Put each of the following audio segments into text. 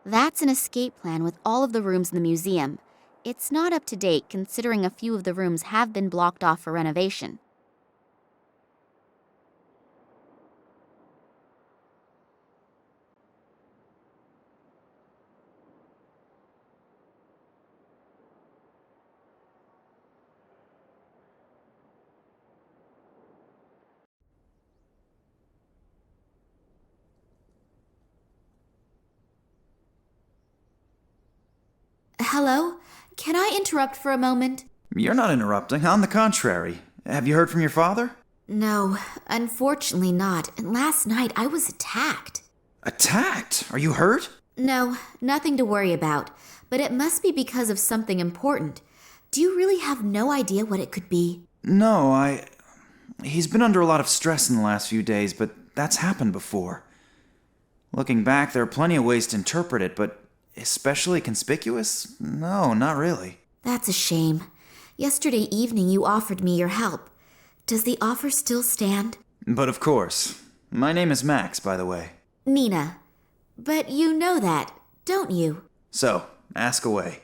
That's an escape plan with all of the rooms in the museum. It's not up to date considering a few of the rooms have been blocked off for renovation. Hello? Can I interrupt for a moment? You're not interrupting. On the contrary. Have you heard from your father? No, unfortunately not. And last night I was attacked. Attacked? Are you hurt? No, nothing to worry about. But it must be because of something important. Do you really have no idea what it could be? No, He's been under a lot of stress in the last few days, but that's happened before. Looking back, there are plenty of ways to interpret it, but especially conspicuous? No, not really. That's a shame. Yesterday evening you offered me your help. Does the offer still stand? But of course. My name is Max, by the way. Nina. But you know that, don't you? So, ask away.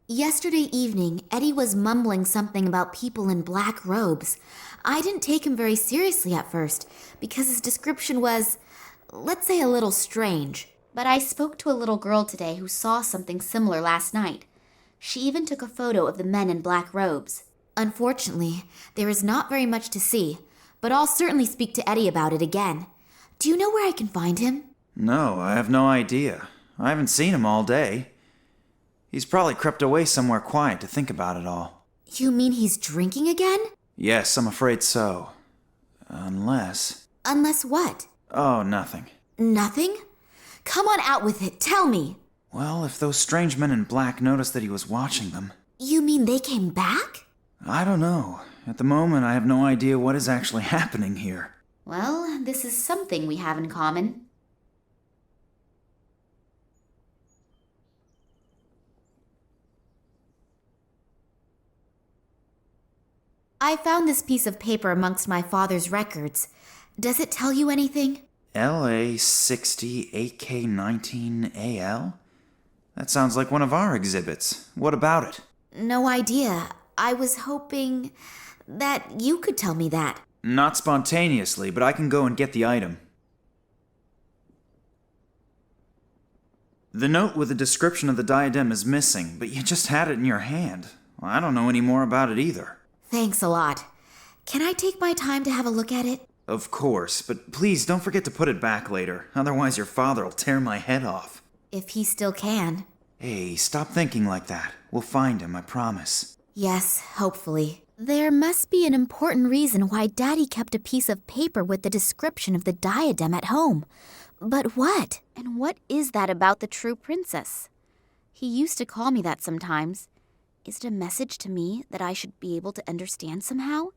Yesterday evening, Eddie was mumbling something about people in black robes. I didn't take him very seriously at first, because his description was, let's say, a little strange. But I spoke to a little girl today who saw something similar last night. She even took a photo of the men in black robes. Unfortunately, there is not very much to see, but I'll certainly speak to Eddie about it again. Do you know where I can find him? No, I have no idea. I haven't seen him all day. He's probably crept away somewhere quiet to think about it all. You mean he's drinking again? Yes, I'm afraid so. Unless... Unless what? Oh, nothing. Nothing? Come on out with it, tell me. Well, if those strange men in black noticed that he was watching them... You mean they came back? I don't know. At the moment, I have no idea what is actually happening here. Well, this is something we have in common. I found this piece of paper amongst my father's records. Does it tell you anything? LA 60 8K19 AL? That sounds like one of our exhibits. What about it? No idea. I was hoping that you could tell me that. Not spontaneously, but I can go and get the item. The note with the description of the diadem is missing, but you just had it in your hand. Well, I don't know any more about it either. Thanks a lot. Can I take my time to have a look at it? Of course, but please don't forget to put it back later. Otherwise your father'll tear my head off. If he still can. Hey, stop thinking like that. We'll find him, I promise. Yes, hopefully. There must be an important reason why Daddy kept a piece of paper with the description of the diadem at home. But what? And what is that about the true princess? He used to call me that sometimes. Is it a message to me that I should be able to understand somehow?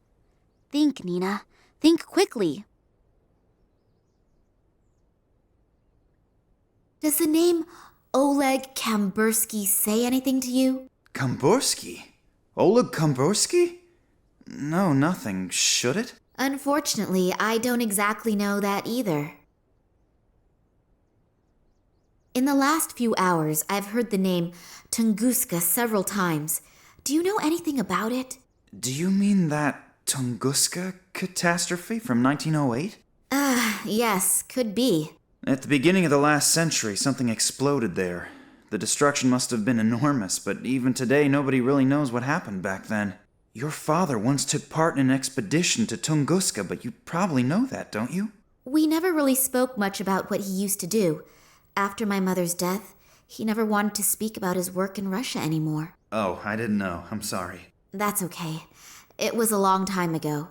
Think, Nina. Think quickly. Does the name Oleg Kambursky say anything to you? Kambursky? Oleg Kambursky? No, nothing. Should it? Unfortunately, I don't exactly know that either. In the last few hours, I've heard the name Tunguska several times. Do you know anything about it? Do you mean that Tunguska catastrophe from 1908? Yes, could be. At the beginning of the last century, something exploded there. The destruction must have been enormous, but even today nobody really knows what happened back then. Your father once took part in an expedition to Tunguska, but you probably know that, don't you? We never really spoke much about what he used to do. After my mother's death, he never wanted to speak about his work in Russia anymore. Oh, I didn't know. I'm sorry. That's okay. It was a long time ago.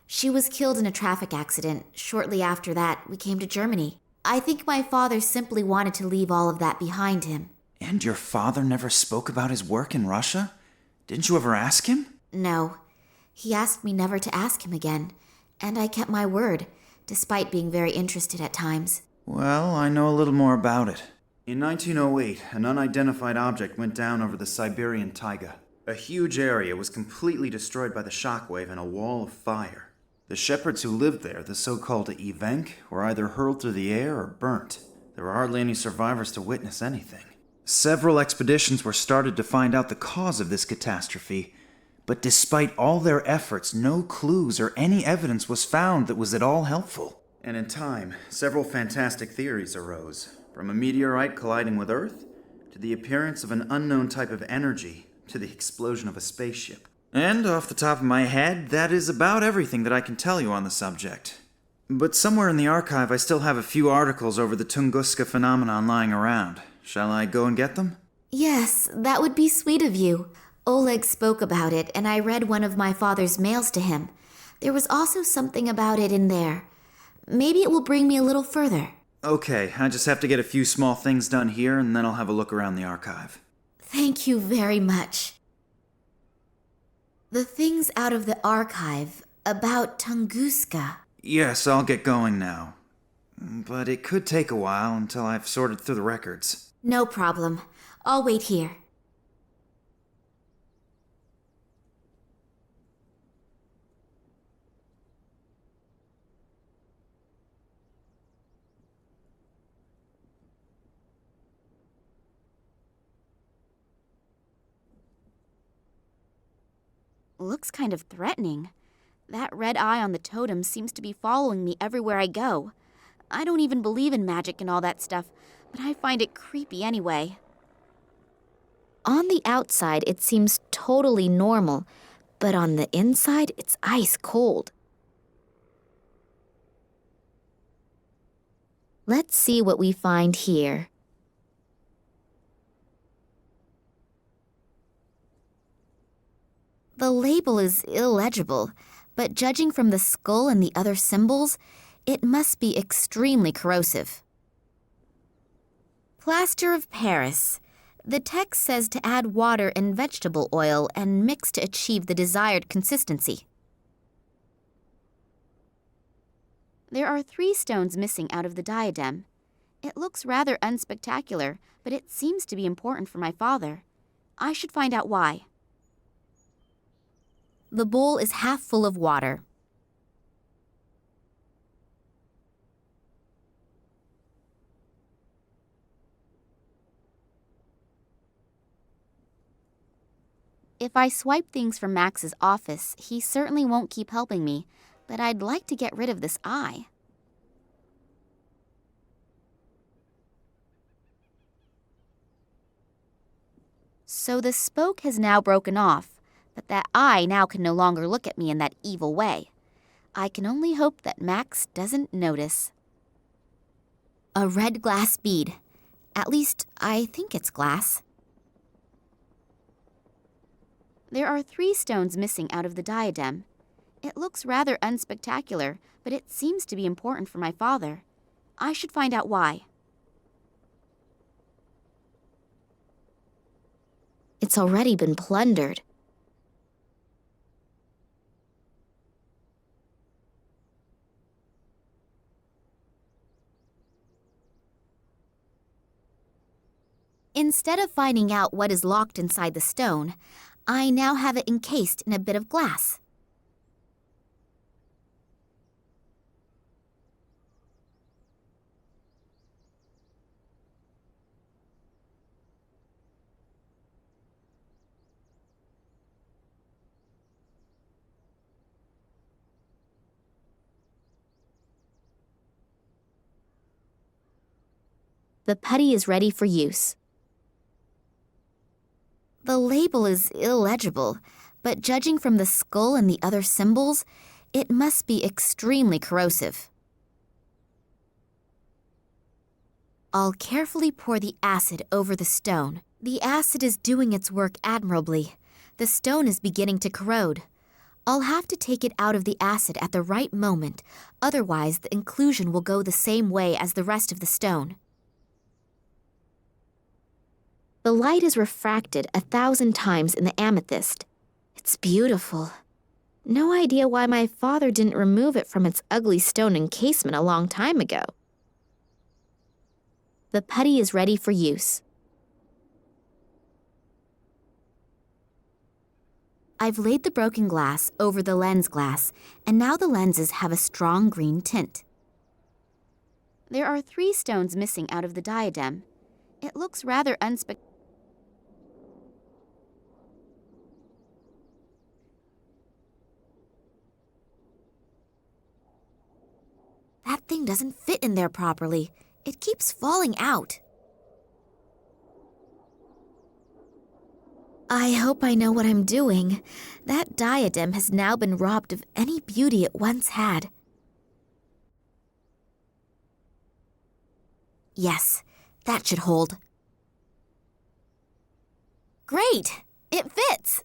She was killed in a traffic accident. Shortly after that, we came to Germany. I think my father simply wanted to leave all of that behind him. And your father never spoke about his work in Russia? Didn't you ever ask him? No. He asked me never to ask him again, and I kept my word, despite being very interested at times. Well, I know a little more about it. In 1908, an unidentified object went down over the Siberian taiga. A huge area was completely destroyed by the shockwave and a wall of fire. The shepherds who lived there, the so-called Evenk, were either hurled through the air or burnt. There were hardly any survivors to witness anything. Several expeditions were started to find out the cause of this catastrophe, but despite all their efforts, no clues or any evidence was found that was at all helpful. And in time, several fantastic theories arose, from a meteorite colliding with Earth, to the appearance of an unknown type of energy, to the explosion of a spaceship. And off the top of my head, that is about everything that I can tell you on the subject. But somewhere in the archive I still have a few articles over the Tunguska phenomenon lying around. Shall I go and get them? Yes, that would be sweet of you. Oleg spoke about it, and I read one of my father's mails to him. There was also something about it in there. Maybe it will bring me a little further. Okay, I just have to get a few small things done here, and then I'll have a look around the archive. Thank you very much. The things out of the archive about Tunguska. Yes, I'll get going now. But it could take a while until I've sorted through the records. No problem. I'll wait here. Looks kind of threatening. That red eye on the totem seems to be following me everywhere I go. I don't even believe in magic and all that stuff, but I find it creepy anyway. On the outside, it seems totally normal, but on the inside, it's ice cold. Let's see what we find here. The label is illegible, but judging from the skull and the other symbols, it must be extremely corrosive. Plaster of Paris. The text says to add water and vegetable oil and mix to achieve the desired consistency. There are 3 stones missing out of the diadem. It looks rather unspectacular, but it seems to be important for my father. I should find out why. The bowl is half full of water. If I swipe things from Max's office, he certainly won't keep helping me, but I'd like to get rid of this eye. So the spoke has now broken off, but that eye now can no longer look at me in that evil way. I can only hope that Max doesn't notice. A red glass bead. At least, I think it's glass. There are 3 stones missing out of the diadem. It looks rather unspectacular, but it seems to be important for my father. I should find out why. It's already been plundered. Instead of finding out what is locked inside the stone, I now have it encased in a bit of glass. The putty is ready for use. The label is illegible, but judging from the skull and the other symbols, it must be extremely corrosive. I'll carefully pour the acid over the stone. The acid is doing its work admirably. The stone is beginning to corrode. I'll have to take it out of the acid at the right moment, otherwise the inclusion will go the same way as the rest of the stone. The light is refracted 1,000 times in the amethyst. It's beautiful. No idea why my father didn't remove it from its ugly stone encasement a long time ago. The putty is ready for use. I've laid the broken glass over the lens glass, and now the lenses have a strong green tint. There are 3 stones missing out of the diadem. It looks rather unspectacular. That thing doesn't fit in there properly. It keeps falling out. I hope I know what I'm doing. That diadem has now been robbed of any beauty it once had. Yes, that should hold. Great! It fits!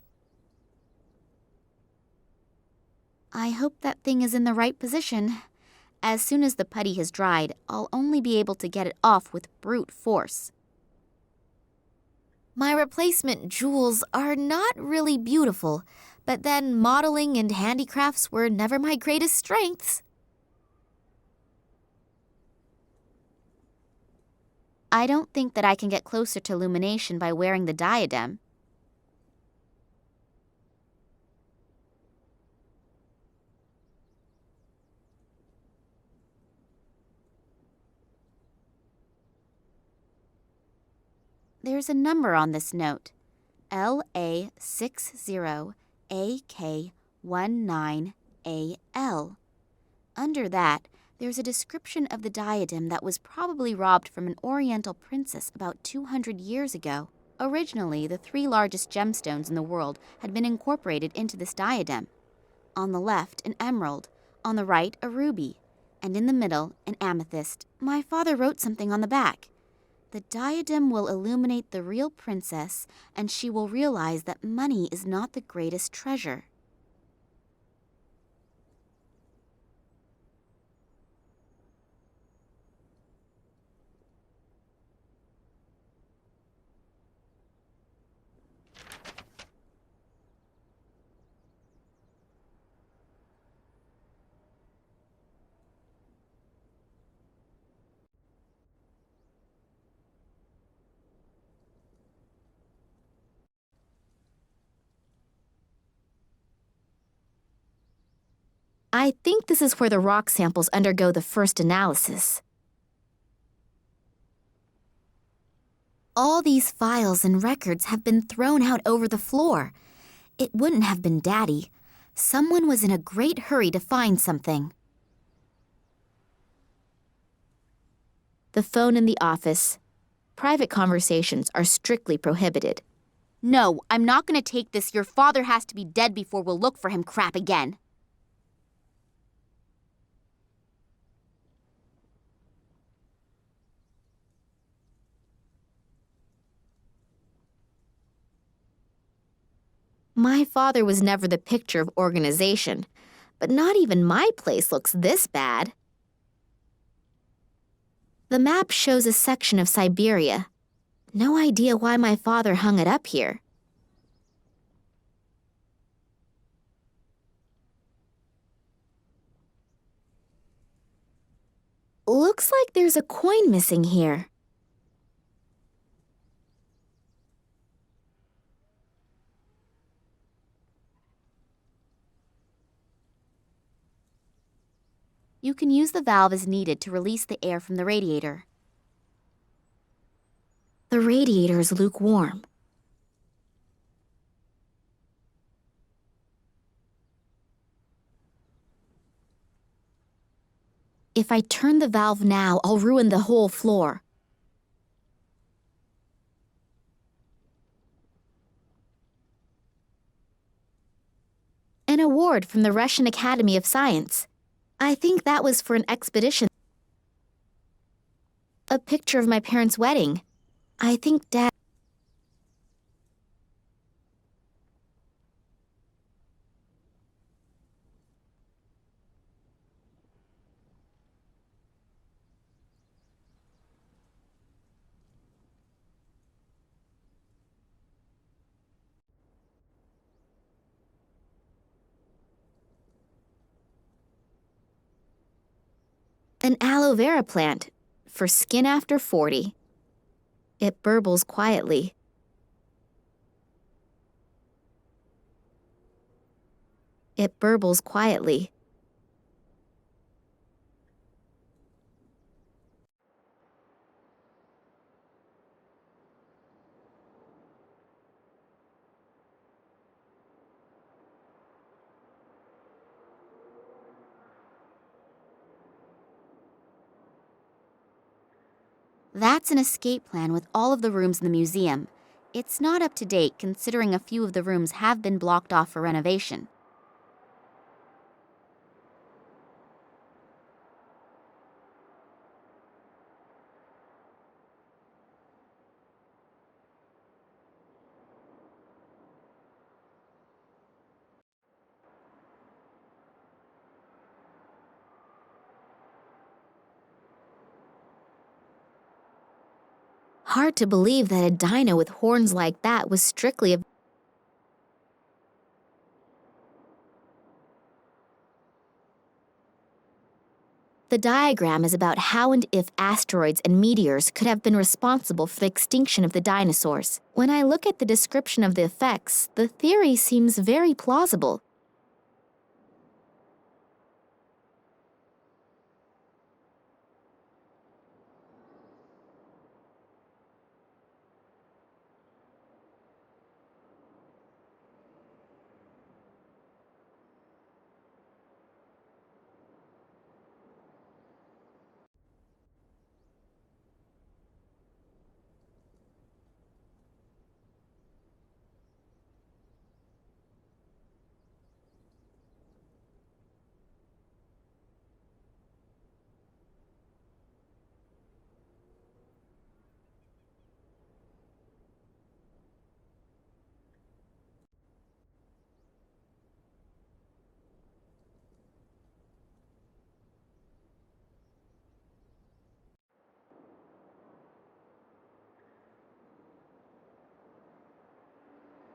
I hope that thing is in the right position. As soon as the putty has dried, I'll only be able to get it off with brute force. My replacement jewels are not really beautiful, but then modeling and handicrafts were never my greatest strengths. I don't think that I can get closer to illumination by wearing the diadem. There's a number on this note, LA60AK19AL. Under that, there's a description of the diadem that was probably robbed from an Oriental princess about 200 years ago. Originally, the 3 largest gemstones in the world had been incorporated into this diadem. On the left, an emerald, on the right, a ruby, and in the middle, an amethyst. My father wrote something on the back. The diadem will illuminate the real princess, and she will realize that money is not the greatest treasure. I think this is where the rock samples undergo the first analysis. All these files and records have been thrown out over the floor. It wouldn't have been Daddy. Someone was in a great hurry to find something. The phone in the office. Private conversations are strictly prohibited. No, I'm not going to take this "your father has to be dead before we'll look for him" crap again. My father was never the picture of organization, but not even my place looks this bad. The map shows a section of Siberia. No idea why my father hung it up here. Looks like there's a coin missing here. You can use the valve as needed to release the air from the radiator. The radiator is lukewarm. If I turn the valve now, I'll ruin the whole floor. An award from the Russian Academy of Science. I think that was for an expedition. A picture of my parents' wedding. I think Dad... An aloe vera plant for skin after 40. It burbles quietly. It burbles quietly. That's an escape plan with all of the rooms in the museum. It's not up to date considering a few of the rooms have been blocked off for renovation. Hard to believe that a dino with horns like that was strictly a... The diagram is about how and if asteroids and meteors could have been responsible for the extinction of the dinosaurs. When I look at the description of the effects, the theory seems very plausible.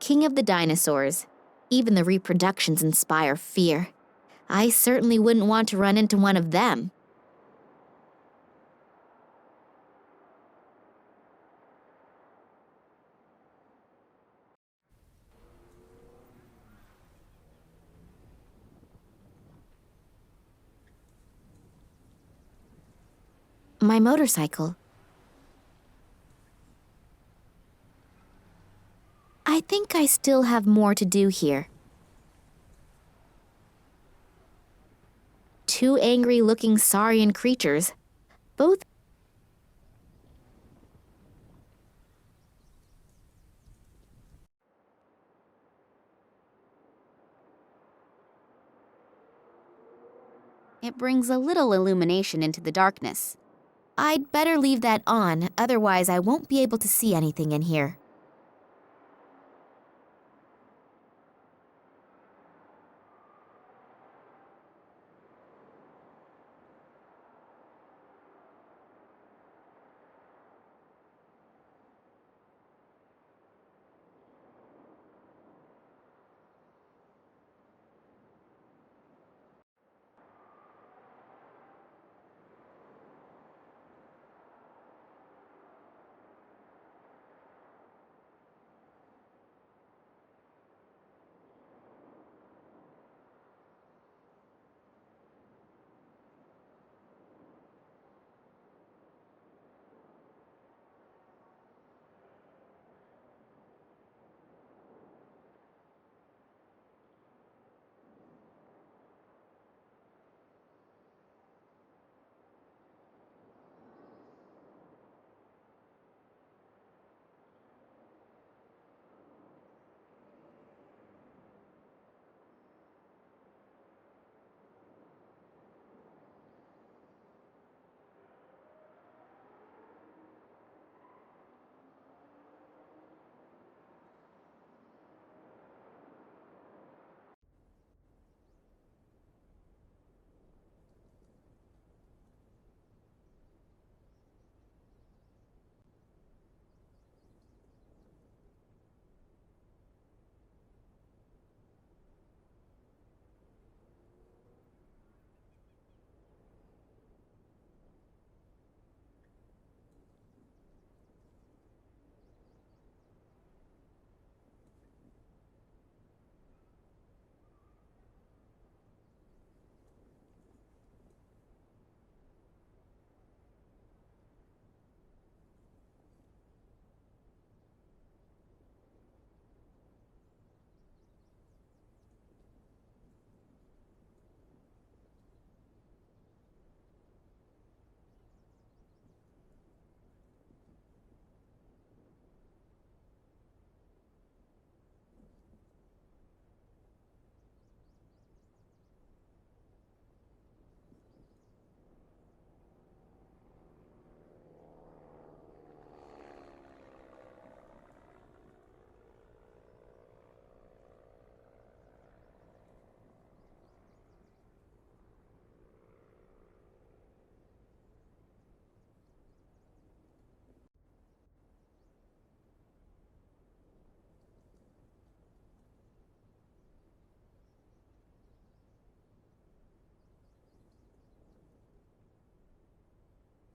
King of the dinosaurs. Even the reproductions inspire fear. I certainly wouldn't want to run into one of them. My motorcycle. I think I still have more to do here. Two angry-looking saurian creatures, both... It brings a little illumination into the darkness. I'd better leave that on, otherwise I won't be able to see anything in here.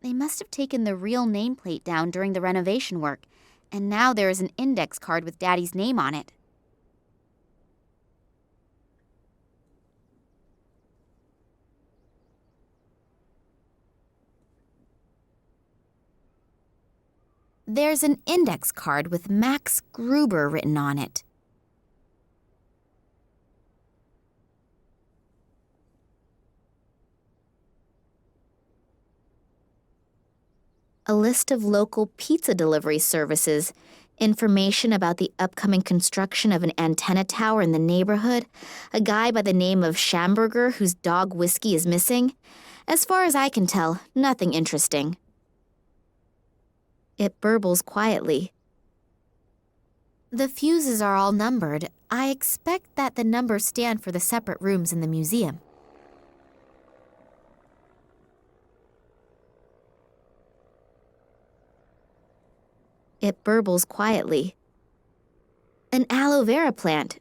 They must have taken the real nameplate down during the renovation work, and now there is an index card with Daddy's name on it. There's an index card with Max Gruber written on it. A list of local pizza delivery services, information about the upcoming construction of an antenna tower in the neighborhood, a guy by the name of Schamberger whose dog Whiskey is missing. As far as I can tell, nothing interesting. It burbles quietly. The fuses are all numbered. I expect that the numbers stand for the separate rooms in the museum. It burbles quietly. An aloe vera plant.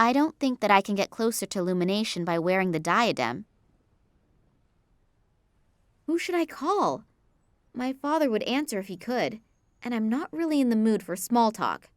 I don't think that I can get closer to illumination by wearing the diadem. Who should I call? My father would answer if he could, and I'm not really in the mood for small talk.